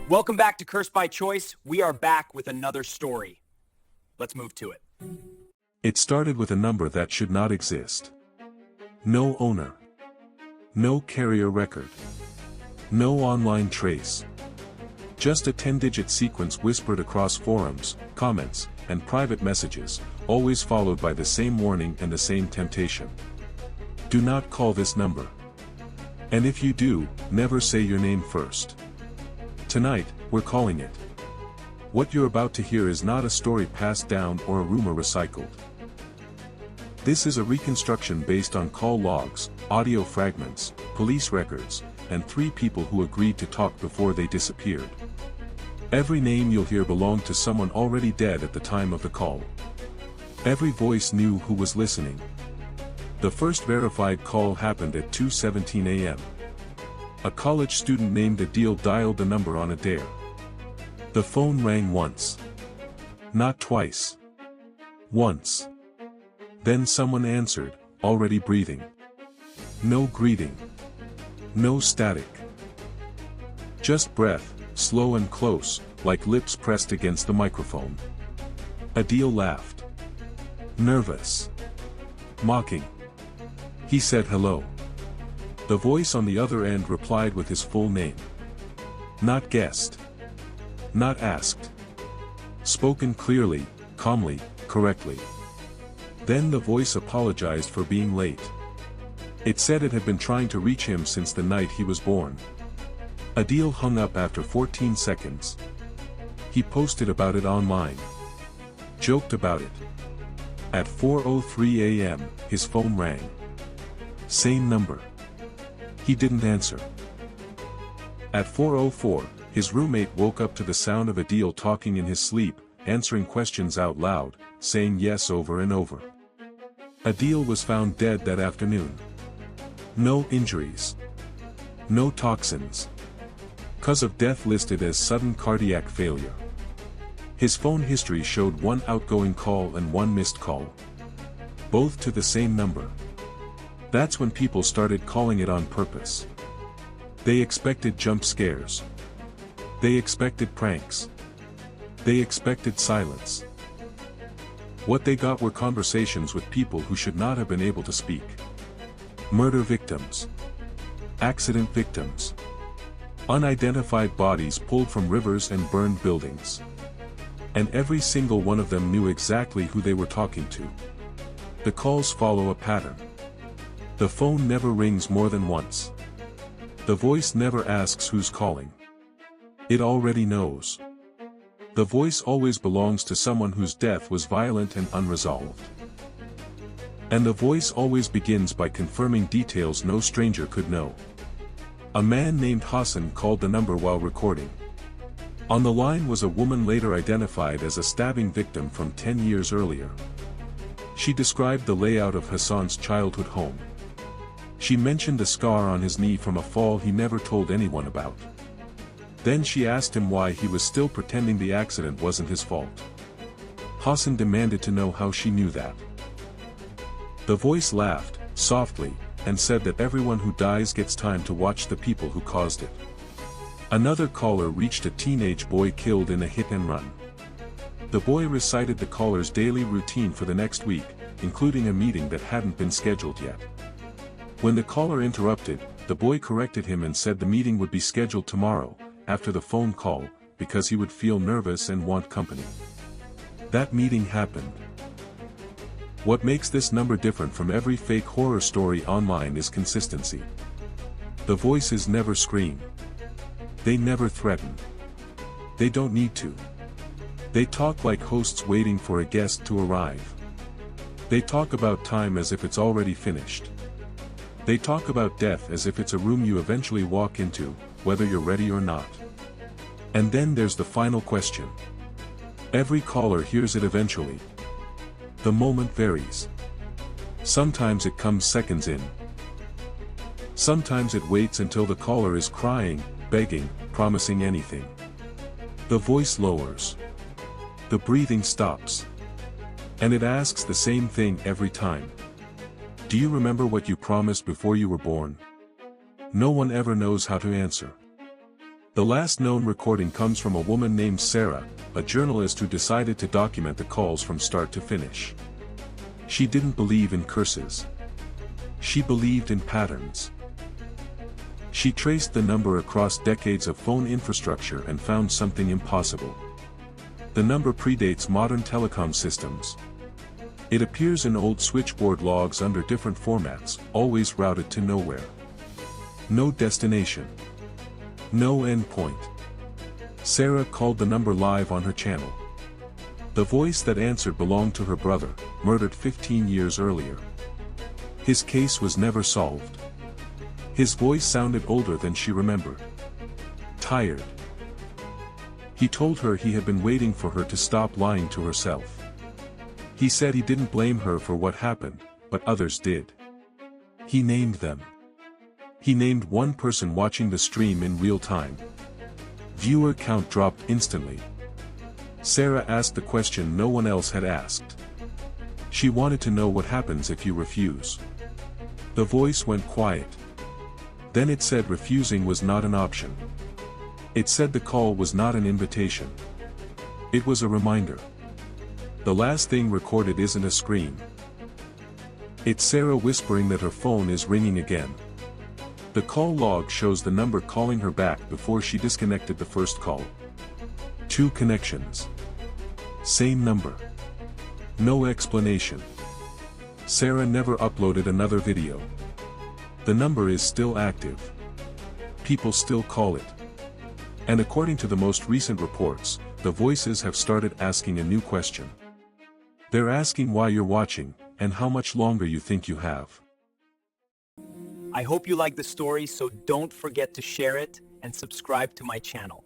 Welcome back to Cursed by Choice. We are back with another story. Let's move to it. It started with a number that should not exist. No owner. No carrier record. No online trace. Just a 10-digit sequence whispered across forums, comments, and private messages, always followed by the same warning and the same temptation. Do not call this number. And if you do, never say your name first. Tonight, we're calling it. What you're about to hear is not a story passed down or a rumor recycled. This is a reconstruction based on call logs, audio fragments, police records, and 3 people who agreed to talk before they disappeared. Every name you'll hear belonged to someone already dead at the time of the call. Every voice knew who was listening. The first verified call happened at 2:17 a.m. A college student named Adil dialed the number on a dare. The phone rang once. Not twice. Once. Then someone answered, already breathing. No greeting. No static. Just breath, slow and close, like lips pressed against the microphone. Adil laughed. Nervous. Mocking. He said hello. The voice on the other end replied with his full name. Not guessed. Not asked. Spoken clearly, calmly, correctly. Then the voice apologized for being late. It said it had been trying to reach him since the night he was born. Adil hung up after 14 seconds. He posted about it online. Joked about it. At 4:03 a.m., his phone rang. Same number. He didn't answer. At 4:04, his roommate woke up to the sound of Adil talking in his sleep, answering questions out loud, saying yes over and over. Adil was found dead that afternoon. No injuries. No toxins. Cause of death listed as sudden cardiac failure. His phone history showed 1 outgoing call and 1 missed call. Both to the same number. That's when people started calling it on purpose. They expected jump scares. They expected pranks. They expected silence. What they got were conversations with people who should not have been able to speak. Murder victims. Accident victims. Unidentified bodies pulled from rivers and burned buildings. And every single one of them knew exactly who they were talking to. The calls follow a pattern. The phone never rings more than once. The voice never asks who's calling. It already knows. The voice always belongs to someone whose death was violent and unresolved. And the voice always begins by confirming details no stranger could know. A man named Hassan called the number while recording. On the line was a woman later identified as a stabbing victim from 10 years earlier. She described the layout of Hassan's childhood home. She mentioned a scar on his knee from a fall he never told anyone about. Then she asked him why he was still pretending the accident wasn't his fault. Hassan demanded to know how she knew that. The voice laughed, softly, and said that everyone who dies gets time to watch the people who caused it. Another caller reached a teenage boy killed in a hit-and-run. The boy recited the caller's daily routine for the next week, including a meeting that hadn't been scheduled yet. When the caller interrupted, the boy corrected him and said the meeting would be scheduled tomorrow, after the phone call, because he would feel nervous and want company. That meeting happened. What makes this number different from every fake horror story online is consistency. The voices never scream. They never threaten. They don't need to. They talk like hosts waiting for a guest to arrive. They talk about time as if it's already finished. They talk about death as if it's a room you eventually walk into, whether you're ready or not. And then there's the final question. Every caller hears it eventually. The moment varies. Sometimes it comes seconds in. Sometimes it waits until the caller is crying, begging, promising anything. The voice lowers. The breathing stops. And it asks the same thing every time. Do you remember what you promised before you were born? No one ever knows how to answer. The last known recording comes from a woman named Sarah, a journalist who decided to document the calls from start to finish. She didn't believe in curses. She believed in patterns. She traced the number across decades of phone infrastructure and found something impossible. The number predates modern telecom systems. It appears in old switchboard logs under different formats, always routed to nowhere. No destination. No endpoint. Sarah called the number live on her channel. The voice that answered belonged to her brother, murdered 15 years earlier. His case was never solved. His voice sounded older than she remembered. Tired. He told her he had been waiting for her to stop lying to herself. He said he didn't blame her for what happened, but others did. He named them. He named one person watching the stream in real time. Viewer count dropped instantly. Sarah asked the question no one else had asked. She wanted to know what happens if you refuse. The voice went quiet. Then it said refusing was not an option. It said the call was not an invitation. It was a reminder. The last thing recorded isn't a scream. It's Sarah whispering that her phone is ringing again. The call log shows the number calling her back before she disconnected the first call. 2 connections. Same number. No explanation. Sarah never uploaded another video. The number is still active. People still call it. And according to the most recent reports, the voices have started asking a new question. They're asking why you're watching, and how much longer you think you have. I hope you like the story, so don't forget to share it and subscribe to my channel.